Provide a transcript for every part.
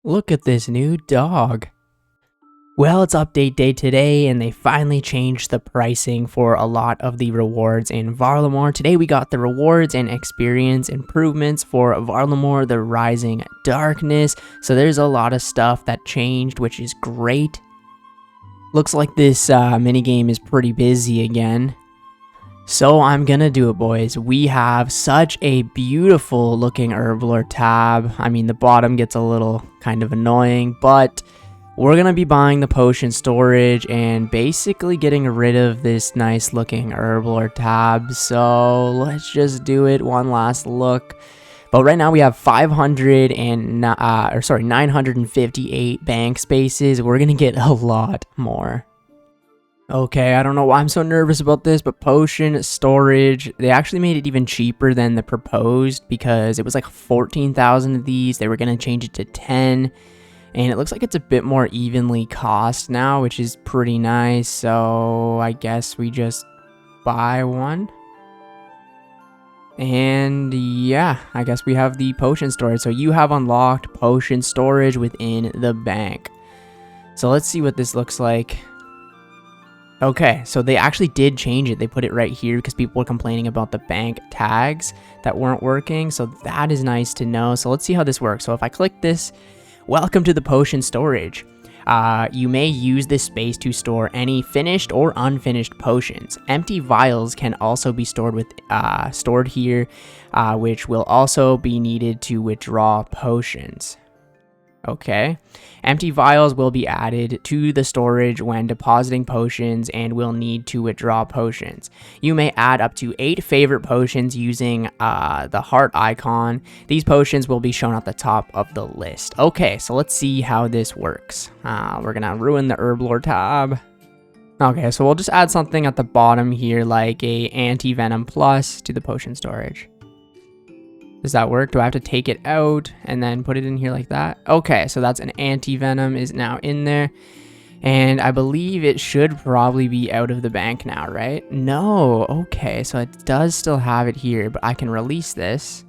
Look at this new dog. Well, it's update day today, and they finally changed the pricing for a lot of the rewards in Varlamore. Today we got the rewards and experience improvements for Varlamore, the Rising Darkness. So there's a lot of stuff that changed, which is great. Looks like this minigame is pretty busy again. So I'm gonna do it, boys. We have such a beautiful looking Herblore tab. I mean, the bottom gets a little kind of annoying, but we're gonna be buying the potion storage and basically getting rid of this nice looking Herblore tab. So let's just do it. One last look. But right now we have 958 bank spaces. We're gonna get a lot more. Okay, I don't know why I'm so nervous about this, but potion storage, they actually made it even cheaper than the proposed because it was like 14,000 of these. They were going to change it to 10, and it looks like it's a bit more evenly cost now, which is pretty nice. So I guess we just buy one. And yeah, I guess we have the potion storage. So you have unlocked potion storage within the bank. So let's see what this looks like. Okay, so they actually did change it. They put it right here because people were complaining about the bank tags that weren't working. So that is nice to know. So let's see how this works. So if I click this, welcome to the potion storage. You may use this space to store any finished or unfinished potions. Empty vials can also be stored here, which will also be needed to withdraw potions. Okay, empty vials will be added to the storage when depositing potions and will need to withdraw potions. You may add up to 8 favorite potions using the heart icon. These potions will be shown at the top of the list. Okay, so let's see how this works. We're gonna ruin the Herblore tab. Okay, so we'll just add something at the bottom here like a anti-venom plus to the potion storage. Does that work? Do I have to take it out and then put it in here like that? Okay, so that's an anti-venom is now in there. And I believe it should probably be out of the bank now, right? No, okay, so it does still have it here, but I can release this.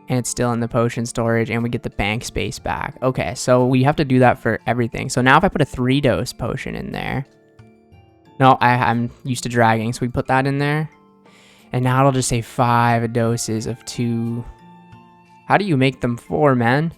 And it's still in the potion storage, and we get the bank space back. Okay, so we have to do that for everything. So now if I put a 3-dose potion in there. No, I'm used to dragging, so we put that in there. And now it'll just say 5 doses of 2. How do you make them 4, man?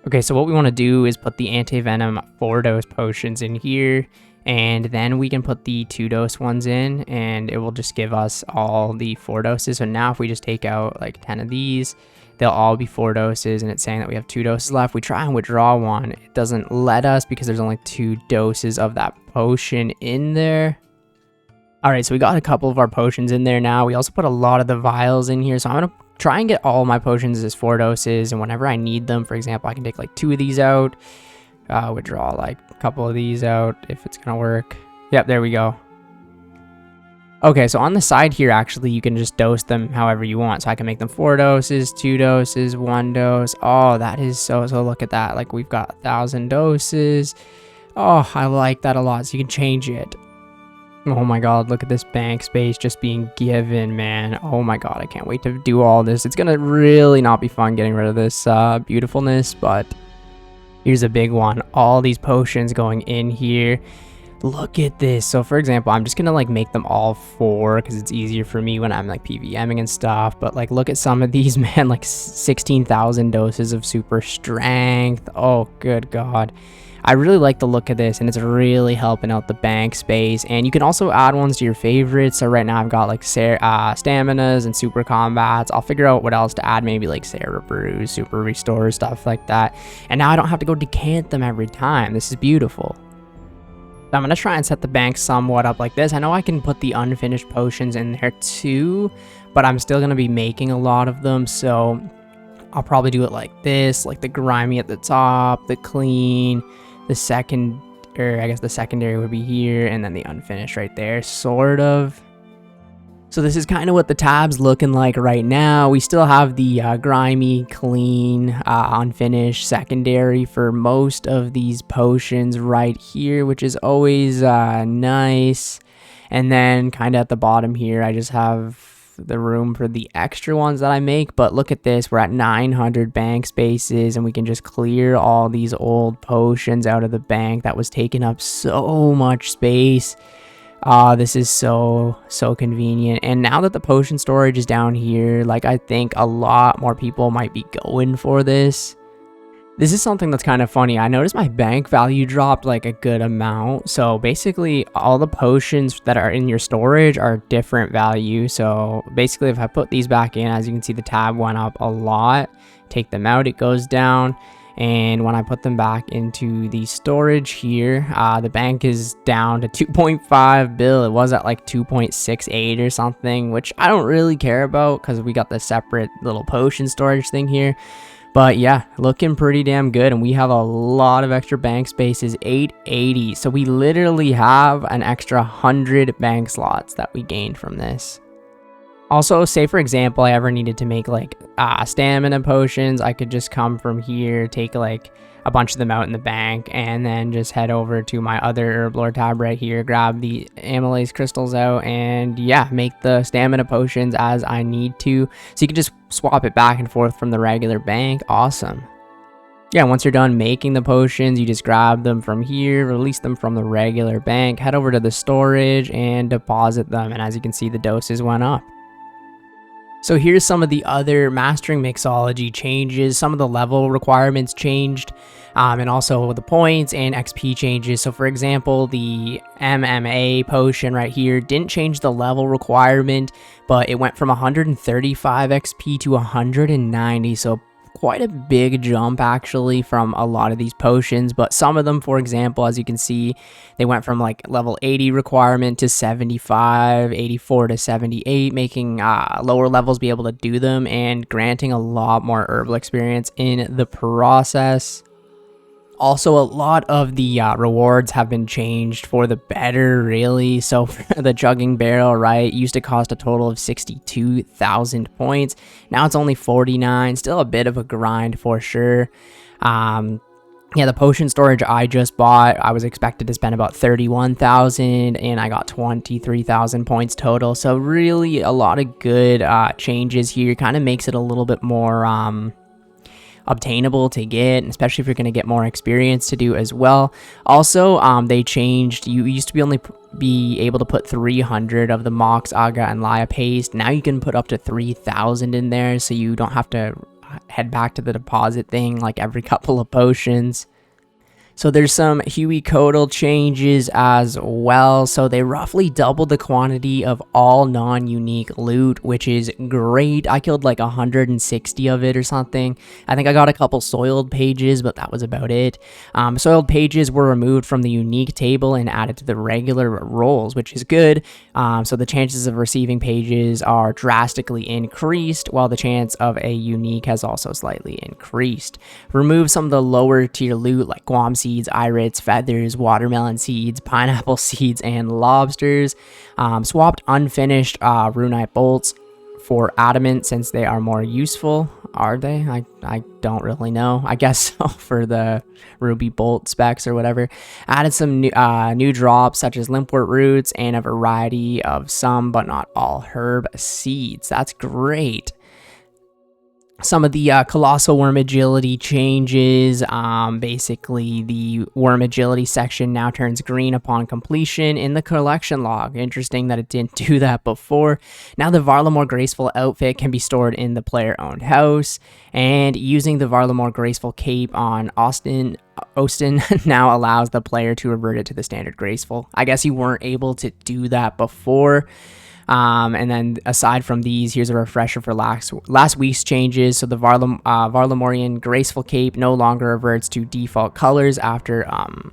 Okay, so what we want to do is put the anti-venom 4-dose potions in here. And then we can put the 2-dose ones in. And it will just give us all the 4 doses. So now if we just take out like 10 of these, they'll all be 4 doses. And it's saying that we have 2 doses left. We try and withdraw one. It doesn't let us because there's only 2 doses of that potion in there. Alright, so we got a couple of our potions in there now. We also put a lot of the vials in here. So I'm going to try and get all my potions as 4 doses. And whenever I need them, for example, I can take like 2 of these out. Withdraw like a couple of these out if it's going to work. Yep, there we go. Okay, so on the side here, actually, you can just dose them however you want. So I can make them 4 doses, 2 doses, 1 dose. Oh, that is so look at that. Like we've got 1,000 doses. Oh, I like that a lot. So you can change it. Oh my god, look at this bank space just being given, man. Oh my god, I can't wait to do all this. It's gonna really not be fun getting rid of this beautifulness, but here's a big one. All these potions going in here. Look at this. So for example, I'm just gonna like make them all 4 because it's easier for me when I'm like PVMing and stuff. But like look at some of these, man, like 16,000 doses of super strength. Oh, good god. I really like the look of this, and it's really helping out the bank space. And you can also add ones to your favorites. So right now I've got like staminas and super combats. I'll figure out what else to add, maybe like Sarah Brews, super restore, stuff like that. And now I don't have to go decant them every time. This is beautiful. So I'm going to try and set the bank somewhat up like this. I know I can put the unfinished potions in there too, but I'm still going to be making a lot of them. So I'll probably do it like this, like the grimy at the top, the clean, the second, or I guess the secondary would be here, and then the unfinished right there, sort of. So this is kind of what the tab's looking like right now. We still have the grimy, clean, unfinished secondary for most of these potions right here, which is always nice. And then kind of at the bottom here, I just have the room for the extra ones that I make. But look at this, we're at 900 bank spaces, and we can just clear all these old potions out of the bank that was taking up so much space. This is so convenient. And now that the potion storage is down here, like, I think a lot more people might be going for this. This is something that's kind of funny. I noticed my bank value dropped like a good amount. So basically all the potions that are in your storage are different value. So basically if I put these back in, as you can see, the tab went up a lot. Take them out, it goes down. And when I put them back into the storage here, the bank is down to 2.5 bill. It was at like 2.68 or something, which I don't really care about because we got the separate little potion storage thing here. But yeah, looking pretty damn good, and we have a lot of extra bank spaces, 880. So we literally have an extra 100 bank slots that we gained from this. Also, say for example, I ever needed to make like stamina potions, I could just come from here, take like a bunch of them out in the bank, and then just head over to my other herb lore tab right here, grab the amylase crystals out, and yeah, make the stamina potions as I need to. So you can just swap it back and forth from the regular bank. Awesome. Yeah, once you're done making the potions, you just grab them from here, release them from the regular bank, head over to the storage, and deposit them. And as you can see, the doses went up. So here's some of the other mastering mixology changes. Some of the level requirements changed, and also the points and XP changes. So for example, the MMA potion right here didn't change the level requirement, but it went from 135 XP to 190. So quite a big jump actually from a lot of these potions. But some of them, for example, as you can see, they went from like level 80 requirement to 75, 84 to 78, making lower levels be able to do them and granting a lot more herbal experience in the process. Also, a lot of the rewards have been changed for the better, really. So for the chugging barrel, right, used to cost a total of 62,000 points. Now it's only 49. Still a bit of a grind for sure. Yeah, the potion storage I just bought, I was expected to spend about 31,000, and I got 23,000 points total. So really a lot of good changes here. Kind of makes it a little bit more obtainable to get, especially if you're going to get more experience to do as well. Also, they changed, you used to only be able to put 300 of the Mox, Aga, and Laya paste. Now you can put up to 3,000 in there, so you don't have to head back to the deposit thing like every couple of potions. So there's some Huey Codal changes as well. So they roughly doubled the quantity of all non-unique loot, which is great. I killed like 160 of it or something. I think I got a couple soiled pages, but that was about it. Soiled pages were removed from the unique table and added to the regular rolls, which is good. So the chances of receiving pages are drastically increased, while the chance of a unique has also slightly increased. Remove some of the lower tier loot like Guam seeds, irids, feathers, watermelon seeds, pineapple seeds, and lobsters. Swapped unfinished runite bolts for adamant since they are more useful. Are they? I don't really know. I guess so for the ruby bolt specs or whatever. Added some new drops such as limpwort roots and a variety of some but not all herb seeds. That's great. Some of the colossal worm agility changes. Basically, the worm agility section now turns green upon completion in the collection log. Interesting that it didn't do that before. Now the Varlamore Graceful outfit can be stored in the player-owned house, and using the Varlamore Graceful cape on Austin now allows the player to revert it to the standard Graceful. I guess you weren't able to do that before. And then aside from these, here's a refresher for last week's changes. So the Varlamorian Graceful Cape no longer reverts to default colors after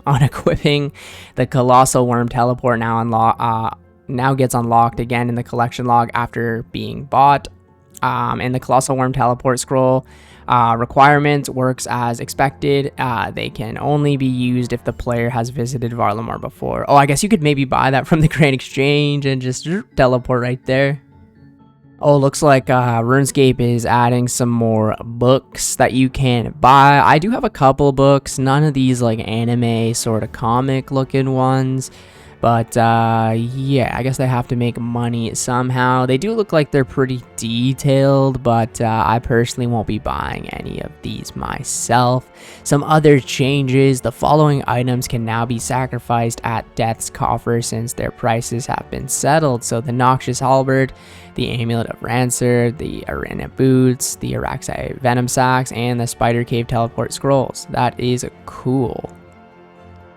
unequipping. The Colossal Worm Teleport now gets unlocked again in the collection log after being bought. And the Colossal Worm Teleport Scroll requirement works as expected. They can only be used if the player has visited Varlamore before. Oh, I guess you could maybe buy that from the Great Exchange and just teleport right there. Oh, looks like Runescape is adding some more books that you can buy. I do have a couple books, none of these like anime sort of comic looking ones. But yeah, I guess they have to make money somehow. They do look like they're pretty detailed, but I personally won't be buying any of these myself. Some other changes: the following items can now be sacrificed at Death's Coffer since their prices have been settled. So the Noxious Halberd, the Amulet of Rancer, the Arena Boots, the Araxi Venom Sacks, and the Spider Cave Teleport Scrolls. That is cool.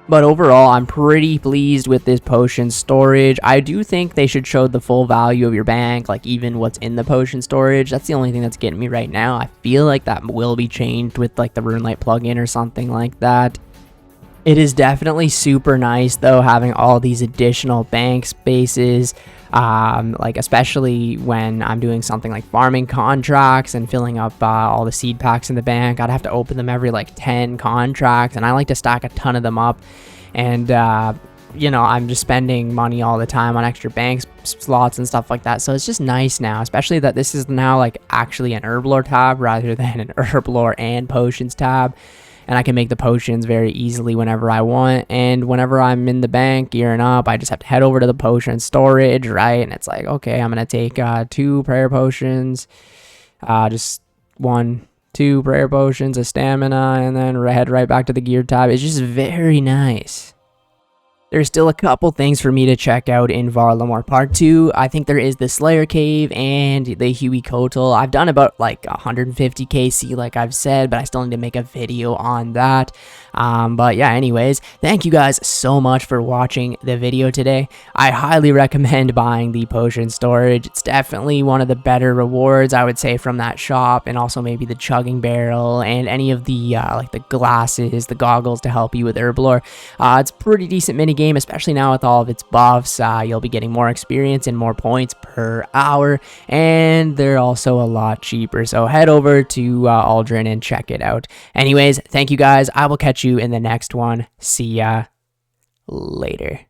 But overall, I'm pretty pleased with this potion storage. I do think they should show the full value of your bank, like even what's in the potion storage. That's the only thing that's getting me right now. I feel like that will be changed with like the Runelite plugin or something like that. It is definitely super nice though, having all these additional bank spaces, like especially when I'm doing something like farming contracts and filling up all the seed packs in the bank. I'd have to open them every like 10 contracts, and I like to stack a ton of them up. And you know, I'm just spending money all the time on extra bank slots and stuff like that. So it's just nice now, especially that this is now like actually an Herblore tab rather than an Herblore and potions tab. And I can make the potions very easily whenever I want. And whenever I'm in the bank gearing up, I just have to head over to the potion storage, right? And it's like, okay, I'm going to take 2 prayer potions, just 2 prayer potions, a stamina, and then head right back to the gear tab. It's just very nice. There's still a couple things for me to check out in Varlamore Part 2. I think there is the Slayer Cave and the Huey Kotal. I've done about like 150 KC like I've said, but I still need to make a video on that. But yeah, anyways, thank you guys so much for watching the video today. I highly recommend buying the potion storage. It's definitely one of the better rewards, I would say, from that shop, and also maybe the chugging barrel and any of the like the glasses, the goggles to help you with Herblore. It's a pretty decent minigame, especially now with all of its buffs. You'll be getting more experience and more points per hour, and they're also a lot cheaper. So head over to Aldrin and check it out. Anyways, thank you guys. I will catch you in the next one. See ya later.